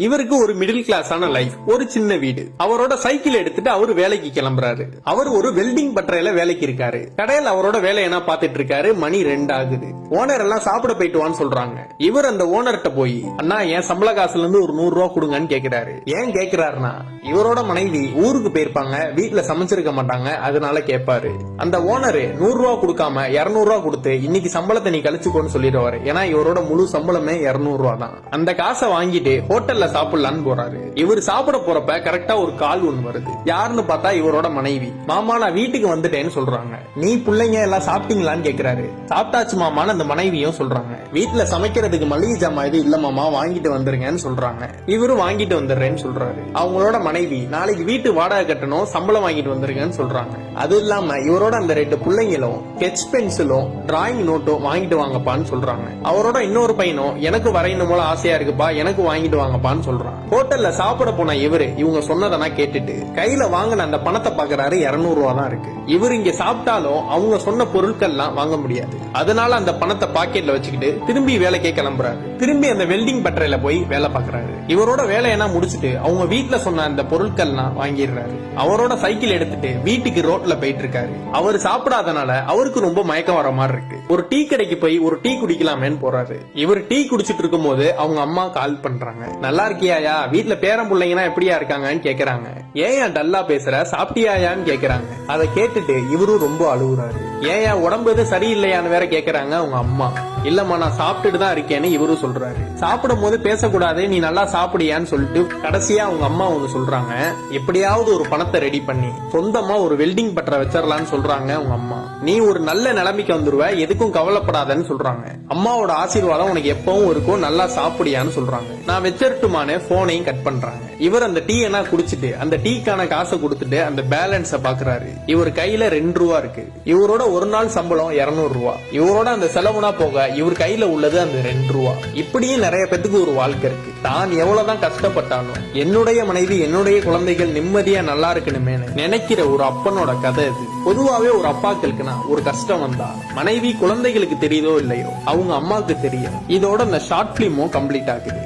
இவருக்கு ஒரு middle கிளாஸான life, ஒரு சின்ன வீடு. அவரோட சைக்கிள் எடுத்துட்டு அவரு வேலைக்கு கிளம்புறாரு. அவர் ஒரு வெல்டிங் பட்டறையில வேலைக்கு இருக்காரு. கடையில் அவரோட வேலை என்ன பாத்துட்டு இருக்காரு. மணி 2 ஆகுது. ஓனர் எல்லாம் சாப்பிட போயிட்டு வான்னு சொல்றாங்க. இவர் அந்த ஓனர்கிட்ட போய், அண்ணா என் சம்பள காசுல இருந்து ஒரு 100 ரூபா கொடுங்கன்னு கேக்குறாரு. ஏன் கேக்குறாருன்னா, இவரோட மனைவி ஊருக்கு போயிருப்பாங்க, வீட்டுல சமைச்சிருக்க மாட்டாங்க, அதனால கேட்பாரு. அந்த ஓனரு 100 ரூபா கொடுக்காம 200 ரூபா கொடுத்து இன்னைக்கு சம்பளத்தை நீ கழிச்சுக்கோன்னு சொல்லிடுவாரு. ஏன்னா இவரோட முழு சம்பளமே 200 ரூபா தான். அந்த காசை வாங்கிட்டு ஹோட்டல்ல சாப்பிடலான்னு போறாரு. இவர் சாப்பிட போறப்ப கரெக்டா ஒரு கால் ஒண்ணு வருது. யாருன்னு பார்த்தா இவரோட மனைவி. மாமா நான் வீட்டுக்கு வந்துட்டேன்னு சொல்றாங்க. நீ பிள்ளைங்க எல்லாம் சாப்பிட்டீங்களான்னு கேக்குறாரு. சாப்பிட்டாச்சு மாமான்னு அந்த மனைவியும் சொல்றாங்க. வீட்டுல சமைக்கிறதுக்கு மளிகை ஜாமா இது இல்ல மாமா, வாங்கிட்டு வந்துருங்கன்னு சொல்றாங்க. இவரும் வாங்கிட்டு வந்துடுறேன்னு சொல்றாரு. அவங்களோட மனைவி நாளைக்கு வீட்டு வாடகை கட்டணும், சம்பளம் வாங்கிட்டு வந்துருங்கன்னு சொல்றாங்க. அது இல்லாம இவரோட அந்த 2 பிள்ளைங்களும் ஸ்கெட்ச் பென்சிலும் டிராயிங் நோட்டும் வாங்கிட்டு வாங்கப்பான்னு சொல்றாங்க. அவரோட இன்னொரு பையனும் எனக்கு வரையணும் போல ஆசையா இருக்குப்பா, எனக்கு வாங்கிட்டு வாங்கப்பான்னு சொல்றான். ஹோட்டல்ல சாப்பிட போன இவங்க சொன்னதெல்லாம் கேட்டுட்டு கையில வாங்கின அந்த பணத்தை பாக்குறாரு. 200 ரூபா தான் இருக்கு. இவர் இங்க சாப்பிட்டாலும் அவங்க சொன்ன பொருட்கள்லாம் வாங்க முடியாது. அதனால அந்த பணத்தை பாக்கெட்ல வச்சுக்கிட்டு திரும்பி வேலைக்கே கிளம்புறாரு. திரும்பி அந்த வெல்டிங் பட்டறையில போய் வேலை பாக்குறாரு. இவரோட வேலையெல்லாம் முடிச்சுட்டு அவங்க வீட்டுல சொன்ன அந்த பொருட்கள்லாம் வாங்கிடுறாரு. அவரோட சைக்கிள் எடுத்துட்டு வீட்டுக்கு ரோட்ல போயிட்டு இருக்காரு. அவர் சாப்பிடாதனால அவருக்கு ரொம்ப மயக்கம் வர மாதிரி இருக்கு. ஒரு டீ கடைக்கு போய் ஒரு டீ குடிக்கலாமேன்னு போறாரு. இவர் டீ குடிச்சிட்டு இருக்கும் போது அவங்க அம்மா கால் பண்றாங்க. நல்லா இருக்கியாயா, வீட்டுல பேரம் பிள்ளைங்கன்னா எப்படியா இருக்காங்கன்னு கேக்குறாங்க. ஏன் டல்லா பேசுற, சாப்பிட்டியாயான்னு கேக்குறாங்க. அதை கேட்டுட்டு இவரும் ரொம்ப அழுகுறாரு. ஏன் உடம்பு எதுவும் சரியில்லையான்னு வேற கேக்குறாங்க அவங்க அம்மா. இல்லம்மா நான் சாப்பிட்டுட்டு தான் இருக்கேன்னு இவரும் சொல்றாரு. சாப்பிடும் போது பேசக்கூடாது, நீ நல்லா சாப்பிடியான்னு சொல்லிட்டு கடைசியா அவங்க அம்மா ஒண்ணு சொல்றாங்க. எப்படியாவது ஒரு பணத்தை ரெடி பண்ணி சொந்தமா ஒரு வெல்டிங் பட்டறை வச்சிடலான்னு சொல்றாங்க அவங்க அம்மா. நீ ஒரு நல்ல நிலைமைக்கு வந்துருவ, எதுக்கும் கவலைப்படாதன்னு சொல்றாங்க. அம்மாவோட ஆசீர்வாதம் உனக்கு எப்பவும் இருக்கும், நல்லா சாப்பிடியான்னு சொல்றாங்க. நான் வச்சிருட்டுமான போனையும் கட் பண்றாங்க. இவர் அந்த டீ என்ன குடிச்சிட்டு அந்த டீக்கான காசை கொடுத்துட்டு அந்த பேலன்ஸ பாக்குறாரு. இவர் கையில 2 ரூபா இருக்கு. இவரோட ஒரு நாள் சம்பளம் 200 ரூபா. இவரோட அந்த செலவுனா போக இவர் கையில உள்ளது அந்த 2 ரூபா. இப்படியே நிறைய பேத்துக்கு ஒரு வாழ்க்கை இருக்கு. தான் எவ்வளவுதான் கஷ்டப்பட்டாலும் என்னுடைய மனைவி என்னுடைய குழந்தைகள் நிம்மதியா நல்லா இருக்கணுமே நினைக்கிற ஒரு அப்பனோட கதை இது. பொதுவாவே ஒரு அப்பாக்களுக்குனா ஒரு கஷ்டம் வந்தா மனைவி குழந்தைகளுக்கு தெரியுதோ இல்லையோ அவங்க அம்மாவுக்கு தெரியும். இதோட அந்த ஷார்ட் பிலிமும் கம்ப்ளீட் ஆகுது.